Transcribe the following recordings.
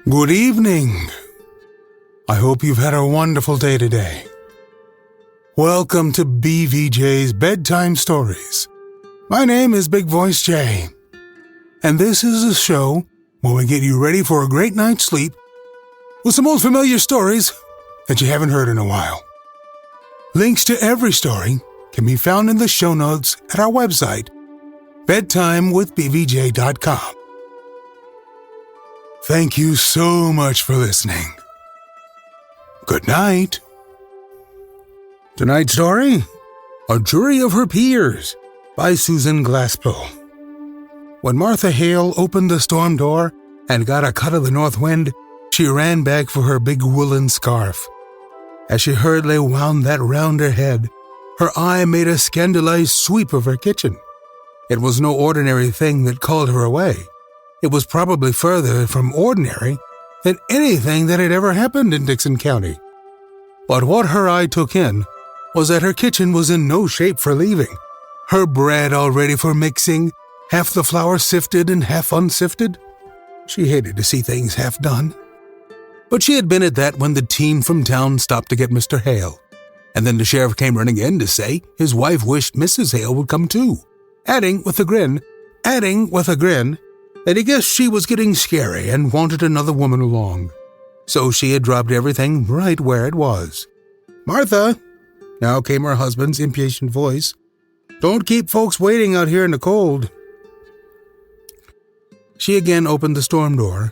Good evening. I hope you've had a wonderful day today. Welcome to BVJ's Bedtime Stories. My name is Big Voice J, and this is a show where we get you ready for a great night's sleep with some old familiar stories that you haven't heard in a while. Links to every story can be found in the show notes at our website, bedtimewithbvj.com. Thank you so much for listening. Good night. Tonight's story, A Jury of Her Peers, by Susan Glaspell. When Martha Hale opened the storm door and got a cut of the north wind, she ran back for her big woolen scarf. As she hurriedly wound that round her head, her eye made a scandalized sweep of her kitchen. It was no ordinary thing that called her away. It was probably further from ordinary than anything that had ever happened in Dixon County. But what her eye took in was that her kitchen was in no shape for leaving. Her bread all ready for mixing, half the flour sifted and half unsifted. She hated to see things half done. But she had been at that when the team from town stopped to get Mr. Hale. And then the sheriff came running in to say his wife wished Mrs. Hale would come too, adding with a grin, that he guessed she was getting scary and wanted another woman along. So she had dropped everything right where it was. "Martha," now came her husband's impatient voice, "don't keep folks waiting out here in the cold." She again opened the storm door,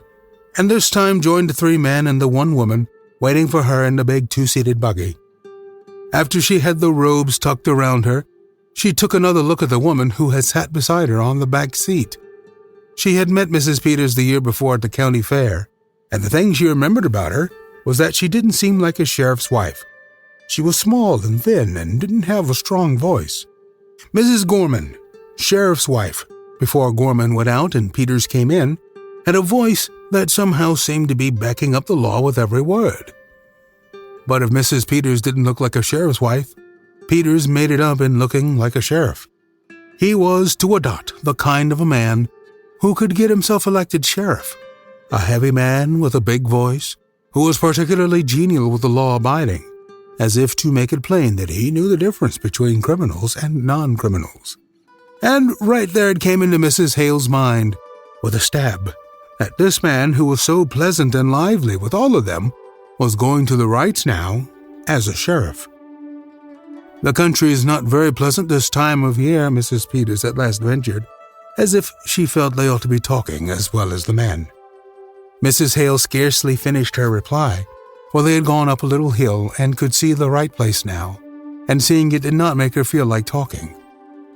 and this time joined the 3 men and the 1 woman waiting for her in the big 2-seated buggy. After she had the robes tucked around her, she took another look at the woman who had sat beside her on the back seat. She had met Mrs. Peters the year before at the county fair, and the thing she remembered about her was that she didn't seem like a sheriff's wife. She was small and thin and didn't have a strong voice. Mrs. Gorman, sheriff's wife, before Gorman went out and Peters came in, had a voice that somehow seemed to be backing up the law with every word. But if Mrs. Peters didn't look like a sheriff's wife, Peters made it up in looking like a sheriff. He was, to a dot, the kind of a man who could get himself elected sheriff, a heavy man with a big voice, who was particularly genial with the law-abiding, as if to make it plain that he knew the difference between criminals and non-criminals. And right there it came into Mrs. Hale's mind, with a stab, that this man who was so pleasant and lively with all of them was going to the rights now as a sheriff. "The country is not very pleasant this time of year," Mrs. Peters at last ventured, as if she felt they ought to be talking as well as the men. Mrs. Hale scarcely finished her reply, for they had gone up a little hill and could see the right place now, and seeing it did not make her feel like talking.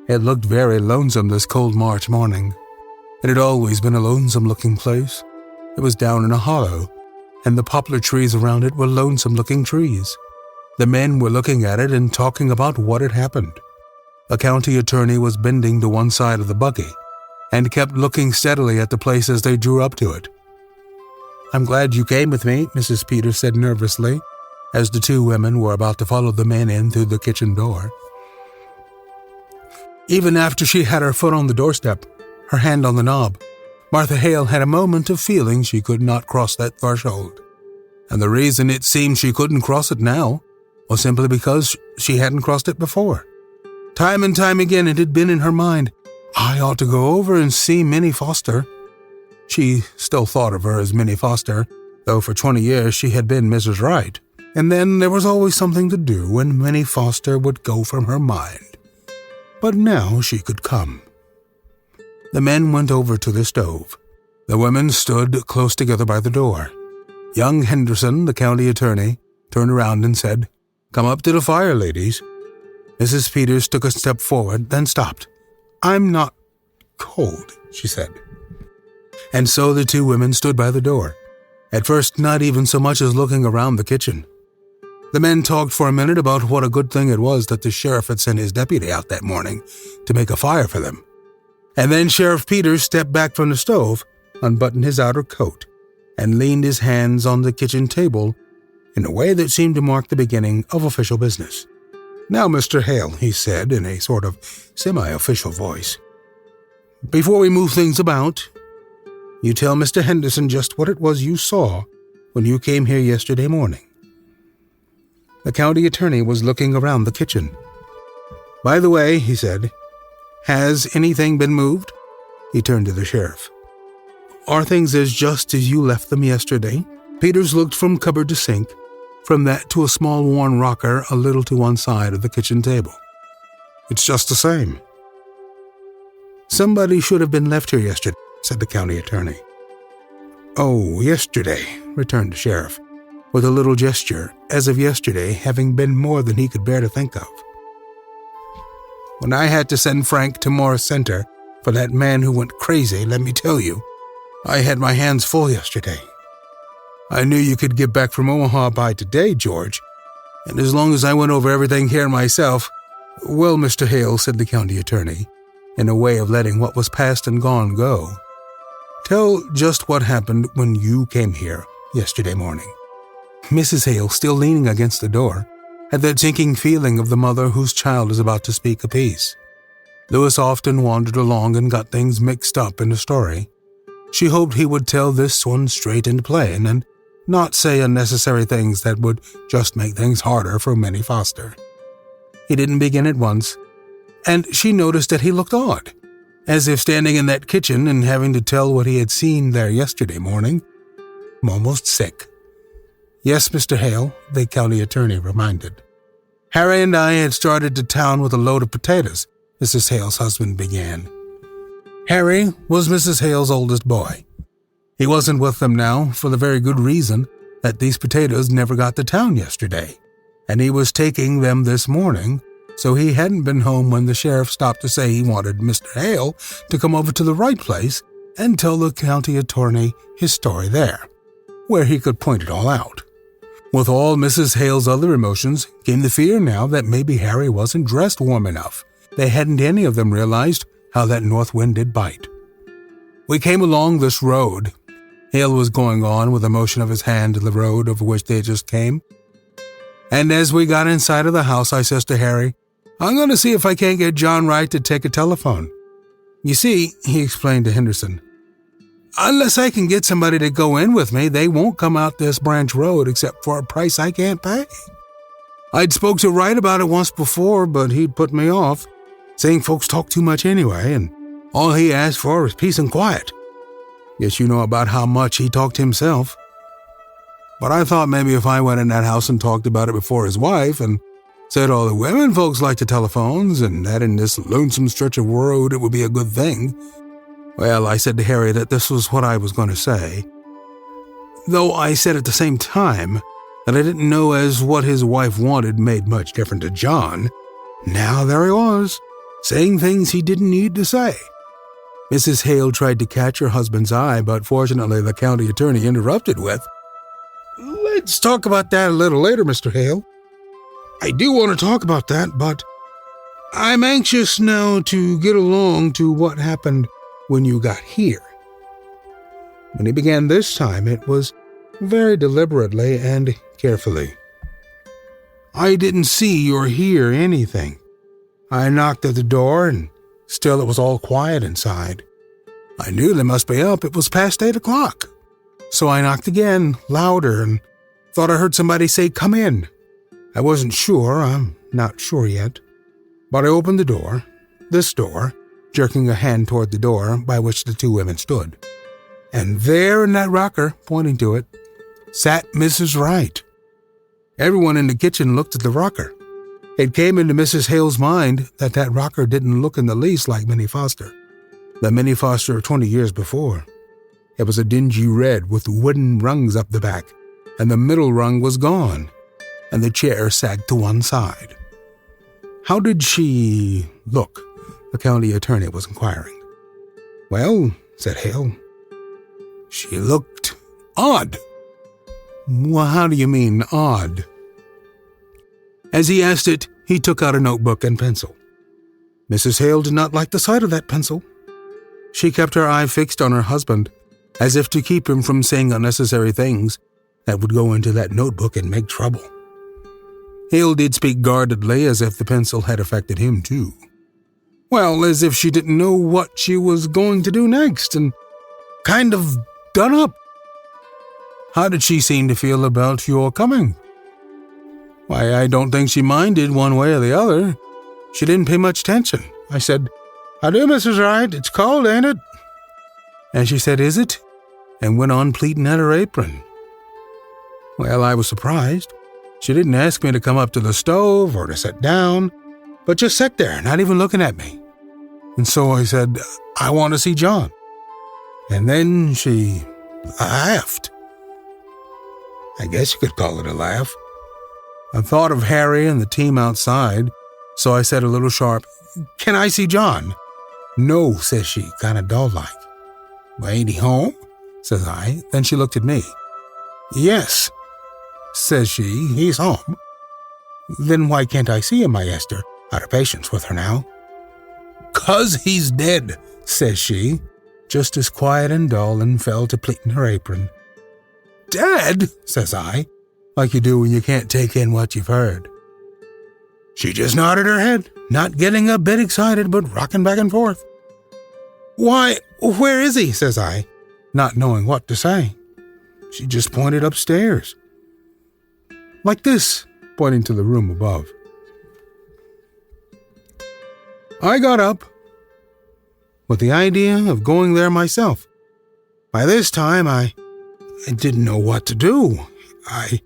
It looked very lonesome this cold March morning. It had always been a lonesome-looking place. It was down in a hollow, and the poplar trees around it were lonesome-looking trees. The men were looking at it and talking about what had happened. The county attorney was bending to one side of the buggy, and kept looking steadily at the place as they drew up to it. "I'm glad you came with me," Mrs. Peters said nervously, as the 2 women were about to follow the men in through the kitchen door. Even after she had her foot on the doorstep, her hand on the knob, Martha Hale had a moment of feeling she could not cross that threshold. And the reason it seemed she couldn't cross it now was simply because she hadn't crossed it before. Time and time again it had been in her mind, "I ought to go over and see Minnie Foster." She still thought of her as Minnie Foster, though for 20 years she had been Mrs. Wright. And then there was always something to do when Minnie Foster would go from her mind. But now she could come. The men went over to the stove. The women stood close together by the door. Young Henderson, the county attorney, turned around and said, "Come up to the fire, ladies." Mrs. Peters took a step forward, then stopped. "I'm not cold," she said. And so the 2 women stood by the door, at first not even so much as looking around the kitchen. The men talked for a minute about what a good thing it was that the sheriff had sent his deputy out that morning to make a fire for them. And then Sheriff Peters stepped back from the stove, unbuttoned his outer coat, and leaned his hands on the kitchen table in a way that seemed to mark the beginning of official business. "Now, Mr. Hale," he said in a sort of semi-official voice, "before we move things about, You tell Mr. Henderson just what it was you saw when you came here yesterday morning." The county attorney was looking around the kitchen. "By the way," he said, "has anything been moved?" He turned to the sheriff. "Are things just as you left them yesterday?" Peters looked from cupboard to sink, from that to a small worn rocker a little to one side of the kitchen table. "It's just the same." "Somebody should have been left here yesterday," said the county attorney. "Oh, yesterday," returned the sheriff, with a little gesture, as of yesterday having been more than he could bear to think of. "When I had to send Frank to Morris Center for that man who went crazy, let me tell you, I had my hands full yesterday. I knew you could get back from Omaha by today, George, and as long as I went over everything here myself—" "Well, Mr. Hale," said the county attorney, in a way of letting what was past and gone go, "tell just what happened when you came here yesterday morning." Mrs. Hale, still leaning against the door, had that sinking feeling of the mother whose child is about to speak a piece. Louis often wandered along and got things mixed up in a story. She hoped he would tell this one straight and plain, and not say unnecessary things that would just make things harder for Minnie Foster. He didn't begin at once, and she noticed that he looked odd, as if standing in that kitchen and having to tell what he had seen there yesterday morning. Almost sick. "Yes, Mr. Hale," the county attorney reminded. "Harry and I had started to town with a load of potatoes," Mrs. Hale's husband began. Harry was Mrs. Hale's oldest boy. He wasn't with them now for the very good reason that these potatoes never got to town yesterday, and he was taking them this morning, so he hadn't been home when the sheriff stopped to say he wanted Mr. Hale to come over to the right place and tell the county attorney his story there, where he could point it all out. With all Mrs. Hale's other emotions came the fear now that maybe Harry wasn't dressed warm enough. They hadn't any of them realized how that north wind did bite. "We came along this road," Hale was going on with a motion of his hand to the road over which they just came. "And as we got inside of the house, I says to Harry, I'm going to see if I can't get John Wright to take a telephone. You see," he explained to Henderson, "unless I can get somebody to go in with me, they won't come out this branch road except for a price I can't pay. I'd spoke to Wright about it once before, but he'd put me off, saying folks talk too much anyway, and all he asked for is peace and quiet. Guess you know about how much he talked himself. But I thought maybe if I went in that house and talked about it before his wife and said all the women folks like the telephones and that in this lonesome stretch of road it would be a good thing. Well, I said to Harry that this was what I was going to say. Though I said at the same time that I didn't know as what his wife wanted made much difference to John. Now there he was, saying things he didn't need to say." Mrs. Hale tried to catch her husband's eye, but fortunately the county attorney interrupted with, "Let's talk about that a little later, Mr. Hale. I do want to talk about that, but I'm anxious now to get along to what happened when you got here." When he began this time, it was very deliberately and carefully. "I didn't see or hear anything. I knocked at the door, and still it was all quiet inside. I knew they must be up. It was past 8 o'clock. So I knocked again, louder, and thought I heard somebody say, 'Come in.' I wasn't sure. I'm not sure yet. But I opened the door, this door, jerking a hand toward the door by which the two women stood. And there in that rocker, pointing to it, sat Mrs. Wright. Everyone in the kitchen looked at the rocker. It came into Mrs. Hale's mind that that rocker didn't look in the least like Minnie Foster, the Minnie Foster of 20 years before. It was a dingy red with wooden rungs up the back, and the middle rung was gone, and the chair sagged to one side. "How did she look?" the county attorney was inquiring. "Well," said Hale, "she looked odd." "Well, how do you mean, odd?" As he asked it, he took out a notebook and pencil. Mrs. Hale did not like the sight of that pencil. She kept her eye fixed on her husband, as if to keep him from saying unnecessary things that would go into that notebook and make trouble. Hale did speak guardedly, as if the pencil had affected him too. Well, as if she didn't know what she was going to do next, and kind of done up. How did she seem to feel about your coming? Why, I don't think she minded one way or the other. She didn't pay much attention. I said, "How do, Mrs. Wright? It's cold, ain't it?" And she said, "Is it?" and went on pleating at her apron. Well, I was surprised. She didn't ask me to come up to the stove or to sit down, but just sat there, not even looking at me. And so I said, "I want to see John." And then she laughed. I guess you could call it a laugh. I thought of Harry and the team outside, so I said a little sharp, "Can I see John?" "No," says she, kind of dull-like. "Well, ain't he home?" says I. Then she looked at me. "Yes," says she, "he's home." "Then why can't I see him?" I asked her, out of patience with her now. "'Cause he's dead," says she, just as quiet and dull, and fell to pleating her apron. "Dead?" says I, like you do when you can't take in what you've heard. She just nodded her head, not getting a bit excited, but rocking back and forth. "Why, where is he?" says I, not knowing what to say. She just pointed upstairs. Like this, pointing to the room above. I got up, with the idea of going there myself. By this time, I didn't know what to do. I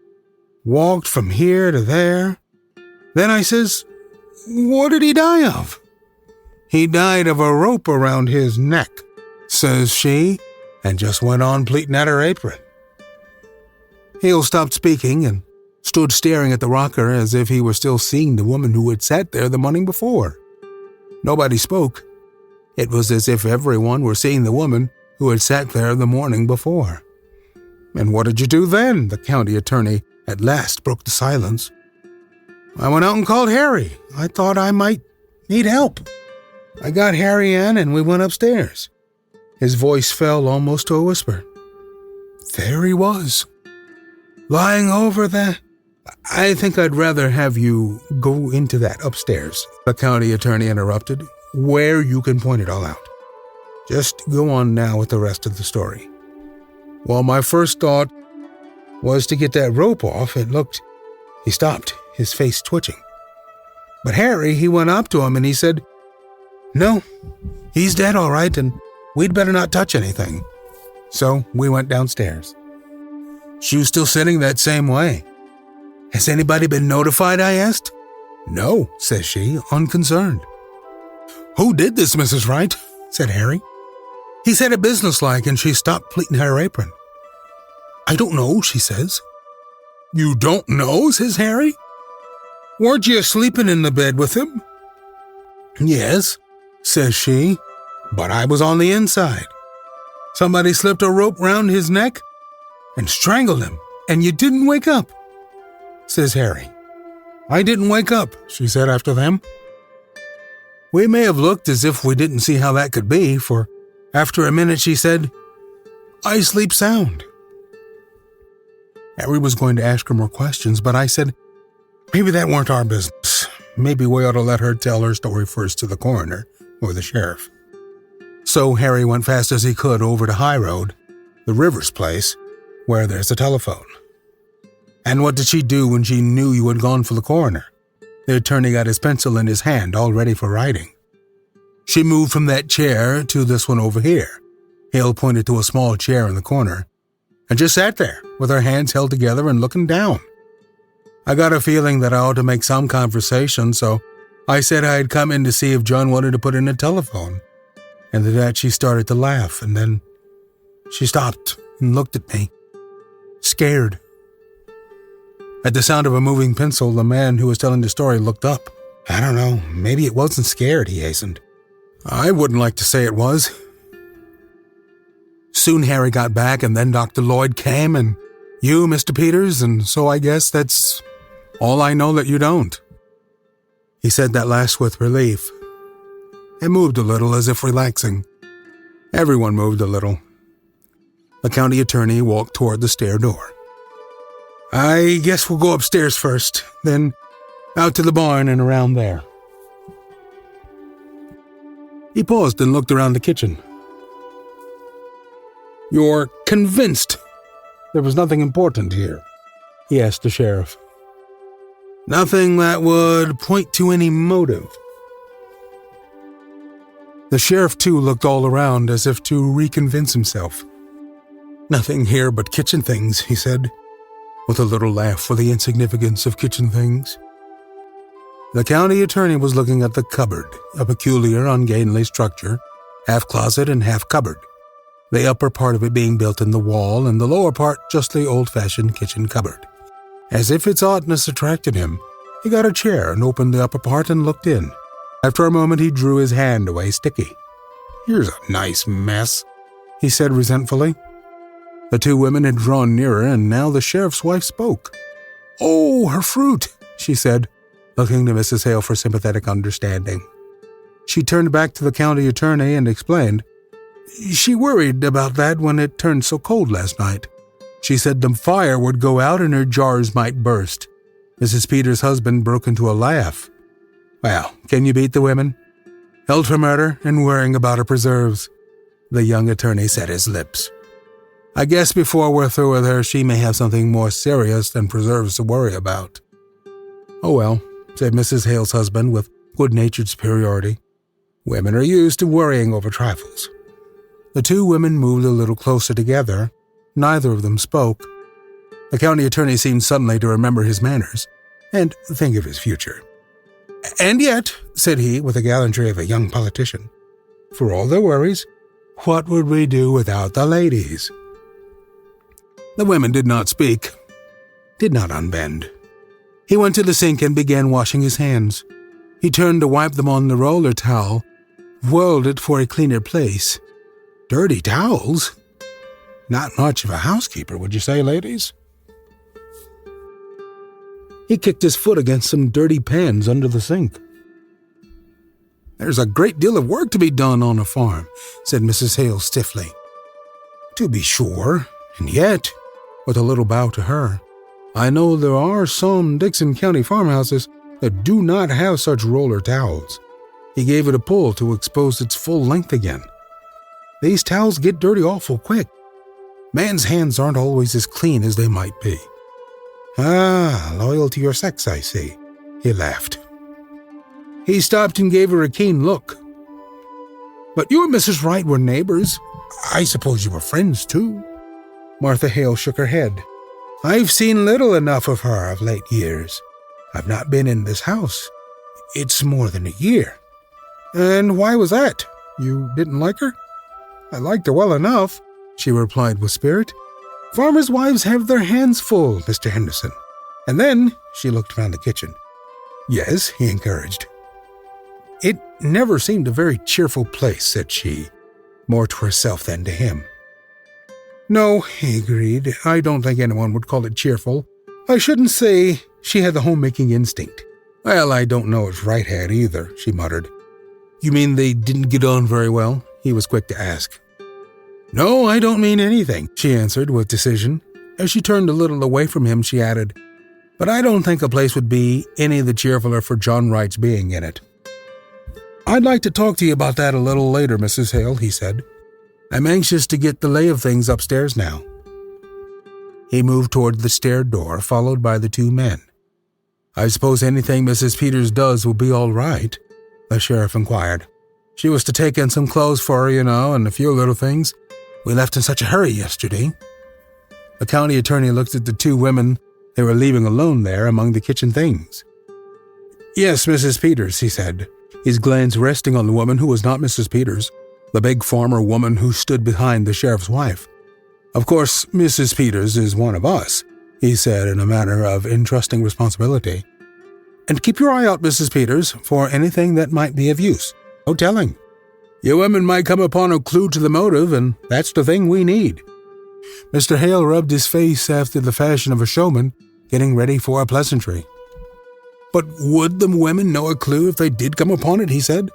walked from here to there. Then I says, "What did he die of?" "He died of a rope around his neck," says she, and just went on pleating at her apron. Hale stopped speaking and stood staring at the rocker as if he were still seeing the woman who had sat there the morning before. Nobody spoke. It was as if everyone were seeing the woman who had sat there the morning before. "And what did you do then?" the county attorney at last broke the silence. "I went out and called Harry. I thought I might need help. I got Harry in and we went upstairs." His voice fell almost to a whisper. There he was, lying over there. "I think I'd rather have you go into that upstairs," the county attorney interrupted, "where you can point it all out. Just go on now with the rest of the story." Well, my first thought was to get that rope off. He stopped, his face twitching. But Harry, he went up to him and he said, "No, he's dead all right, and we'd better not touch anything." So we went downstairs. She was still sitting that same way. "Has anybody been notified?" I asked. "No," says she, unconcerned. "Who did this, Mrs. Wright?" said Harry. He said it businesslike, and she stopped pleating her apron. "I don't know," she says. "You don't know?" says Harry. "Weren't you sleeping in the bed with him?" "Yes," says she, "but I was on the inside. Somebody slipped a rope round his neck and strangled him, and you didn't wake up," says Harry. "I didn't wake up," she said after them. We may have looked as if we didn't see how that could be, for after a minute she said, "I sleep sound." Harry was going to ask her more questions, but I said, maybe that weren't our business. Maybe we ought to let her tell her story first to the coroner or the sheriff. So Harry went fast as he could over to High Road, the Rivers place, where there's a telephone. And what did she do when she knew you had gone for the coroner? The attorney got his pencil in his hand, all ready for writing. She moved from that chair to this one over here. Hale pointed to a small chair in the corner, and just sat there with her hands held together and looking down. I got a feeling that I ought to make some conversation, so I said I had come in to see if John wanted to put in a telephone. And at that she started to laugh, and then she stopped and looked at me, scared. At the sound of a moving pencil, the man who was telling the story looked up. "I don't know, maybe it wasn't scared," he hastened. "I wouldn't like to say it was." Soon Harry got back, and then Dr. Lloyd came, and you, Mr. Peters, and so I guess that's all I know that you don't. He said that last with relief. It moved a little, as if relaxing. Everyone moved a little. The county attorney walked toward the stair door. "I guess we'll go upstairs first, then out to the barn and around there." He paused and looked around the kitchen. "You're convinced there was nothing important here?" he asked the sheriff. "Nothing that would point to any motive." The sheriff, too, looked all around as if to reconvince himself. "Nothing here but kitchen things," he said, with a little laugh for the insignificance of kitchen things. The county attorney was looking at the cupboard, a peculiar, ungainly structure, half closet and half cupboard, the upper part of it being built in the wall and the lower part just the old-fashioned kitchen cupboard. As if its oddness attracted him, he got a chair and opened the upper part and looked in. After a moment, he drew his hand away sticky. "Here's a nice mess," he said resentfully. The two women had drawn nearer, and now the sheriff's wife spoke. "Oh, her fruit," she said, looking to Mrs. Hale for sympathetic understanding. She turned back to the county attorney and explained. "She worried about that when it turned so cold last night. She said the fire would go out and her jars might burst." Mrs. Peters' husband broke into a laugh. "Well, can you beat the women? Held for murder and worrying about her preserves." The young attorney set his lips. "I guess before we're through with her, she may have something more serious than preserves to worry about." "Oh well," said Mrs. Hale's husband with good-natured superiority. "Women are used to worrying over trifles." The two women moved a little closer together. Neither of them spoke. The county attorney seemed suddenly to remember his manners and think of his future. "And yet," said he with the gallantry of a young politician, "for all their worries, what would we do without the ladies?" The women did not speak, did not unbend. He went to the sink and began washing his hands. He turned to wipe them on the roller towel, whirled it for a cleaner place. Dirty towels? Not much of a housekeeper, would you say, ladies? He kicked his foot against some dirty pans under the sink. "There's a great deal of work to be done on a farm," said Mrs. Hale stiffly. "To be sure, and yet," with a little bow to her, "I know there are some Dixon County farmhouses that do not have such roller towels." He gave it a pull to expose its full length again. "These towels get dirty awful quick. Man's hands aren't always as clean as they might be." "Ah, loyal to your sex, I see," he laughed. He stopped and gave her a keen look. "But you and Mrs. Wright were neighbors. I suppose you were friends, too." Martha Hale shook her head. "I've seen little enough of her of late years. I've not been in this house. It's more than a year." "And why was that? You didn't like her?" "I liked her well enough," she replied with spirit. "Farmers' wives have their hands full, Mr. Henderson." And then she looked around the kitchen. "Yes," he encouraged. "It never seemed a very cheerful place," said she, more to herself than to him. "No," he agreed. "I don't think anyone would call it cheerful. I shouldn't say she had the homemaking instinct." "Well, I don't know if Wright had either," she muttered. "You mean they didn't get on very well?" he was quick to ask. "No, I don't mean anything," she answered with decision. As she turned a little away from him, she added, "But I don't think a place would be any the cheerfuler for John Wright's being in it." "I'd like to talk to you about that a little later, Mrs. Hale," he said. "I'm anxious to get the lay of things upstairs now." He moved toward the stair door, followed by the two men. "I suppose anything Mrs. Peters does will be all right?" the sheriff inquired. "She was to take in some clothes for her, you know, and a few little things. We left in such a hurry yesterday." The county attorney looked at the two women they were leaving alone there among the kitchen things. "Yes, Mrs. Peters," he said, his glance resting on the woman who was not Mrs. Peters, the big farmer woman who stood behind the sheriff's wife. "Of course, Mrs. Peters is one of us," he said in a manner of entrusting responsibility. "And keep your eye out, Mrs. Peters, for anything that might be of use. No telling. You women might come upon a clue to the motive, and that's the thing we need." Mr. Hale rubbed his face after the fashion of a showman, getting ready for a pleasantry. "But would the women know a clue if they did come upon it?" he said.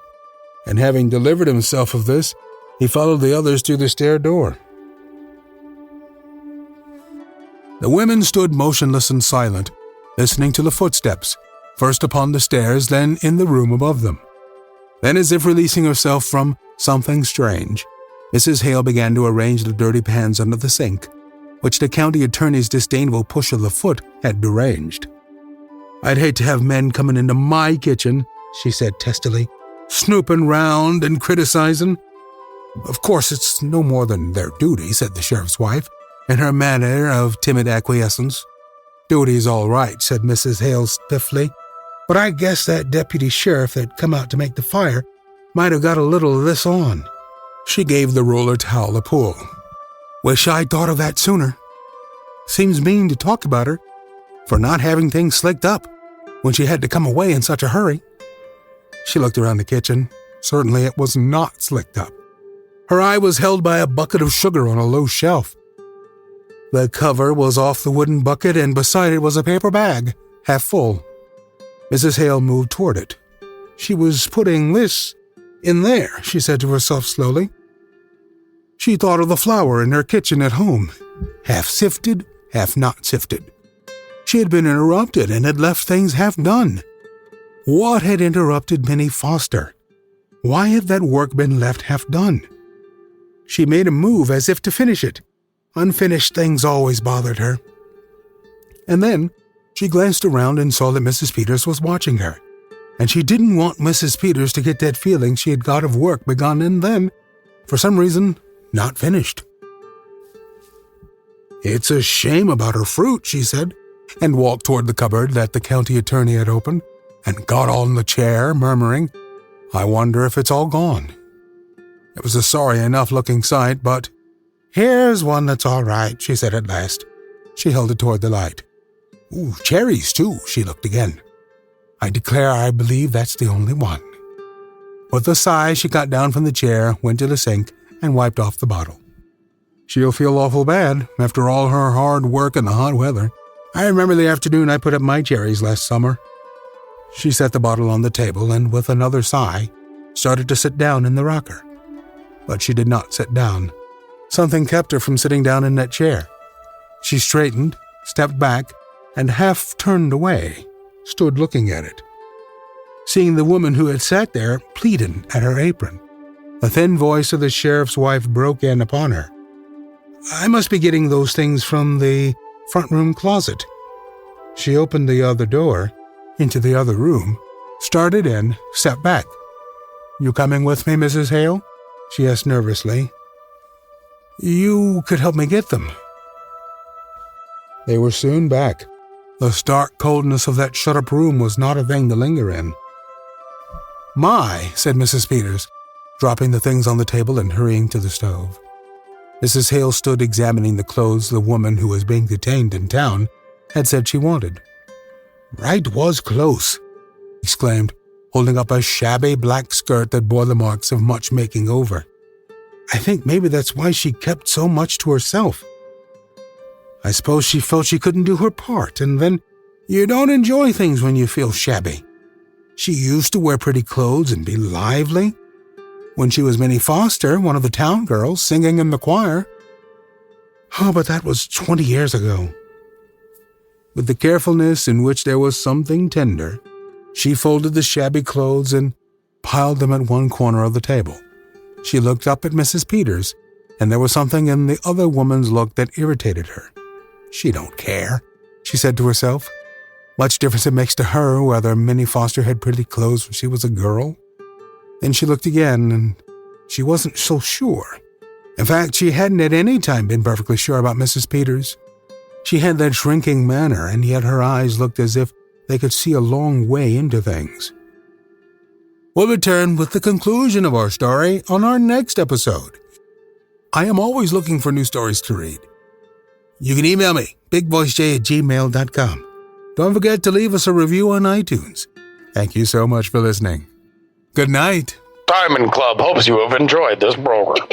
And having delivered himself of this, he followed the others to the stair door. The women stood motionless and silent, listening to the footsteps, first upon the stairs, then in the room above them. Then, as if releasing herself from something strange, Mrs. Hale began to arrange the dirty pans under the sink, which the county attorney's disdainful push of the foot had deranged. "I'd hate to have men coming into my kitchen," she said testily, "snooping round and criticizing." "Of course, it's no more than their duty," said the sheriff's wife, in her manner of timid acquiescence. "Duty's all right," said Mrs. Hale stiffly, "but I guess that deputy sheriff that come out to make the fire might have got a little of this on." She gave the roller towel a pull. "Wish I'd thought of that sooner. Seems mean to talk about her for not having things slicked up when she had to come away in such a hurry." She looked around the kitchen. Certainly it was not slicked up. Her eye was held by a bucket of sugar on a low shelf. The cover was off the wooden bucket, and beside it was a paper bag, half full. Mrs. Hale moved toward it. "She was putting this in there," she said to herself slowly. She thought of the flour in her kitchen at home, half sifted, half not sifted. She had been interrupted and had left things half done. What had interrupted Minnie Foster? Why had that work been left half done? She made a move as if to finish it. Unfinished things always bothered her. And then she glanced around and saw that Mrs. Peters was watching her, and she didn't want Mrs. Peters to get that feeling she had got of work begun and then, for some reason, not finished. "It's a shame about her fruit," she said, and walked toward the cupboard that the county attorney had opened, and got on the chair, murmuring, "I wonder if it's all gone." It was a sorry enough looking sight, but "Here's one that's all right," she said at last. She held it toward the light. "Ooh, cherries, too," she looked again. "I declare I believe that's the only one." With a sigh, she got down from the chair, went to the sink, and wiped off the bottle. "She'll feel awful bad after all her hard work in the hot weather. I remember the afternoon I put up my cherries last summer." She set the bottle on the table and, with another sigh, started to sit down in the rocker. But she did not sit down. Something kept her from sitting down in that chair. She straightened, stepped back, and half turned away, stood looking at it. Seeing the woman who had sat there pleating at her apron, the thin voice of the sheriff's wife broke in upon her. "I must be getting those things from the front room closet." She opened the other door into the other room, started in, stepped back. "You coming with me, Mrs. Hale?" she asked nervously. "You could help me get them." They were soon back. The stark coldness of that shut-up room was not a thing to linger in. "My," said Mrs. Peters, dropping the things on the table and hurrying to the stove. Mrs. Hale stood examining the clothes the woman who was being detained in town had said she wanted. "Right was close," he exclaimed, holding up a shabby black skirt that bore the marks of much making over. "I think maybe that's why she kept so much to herself. I suppose she felt she couldn't do her part, and then you don't enjoy things when you feel shabby. She used to wear pretty clothes and be lively. When she was Minnie Foster, one of the town girls, singing in the choir. Oh, but that was 20 years ago." With the carefulness in which there was something tender, she folded the shabby clothes and piled them at one corner of the table. She looked up at Mrs. Peters, and there was something in the other woman's look that irritated her. "She don't care," she said to herself. "Much difference it makes to her whether Minnie Foster had pretty clothes when she was a girl." Then she looked again, and she wasn't so sure. In fact, she hadn't at any time been perfectly sure about Mrs. Peters. She had that shrinking manner, and yet her eyes looked as if they could see a long way into things. We'll return with the conclusion of our story on our next episode. I am always looking for new stories to read. You can email me, bigvoicej@gmail.com. Don't forget to leave us a review on iTunes. Thank you so much for listening. Good night. Diamond Club hopes you have enjoyed this program.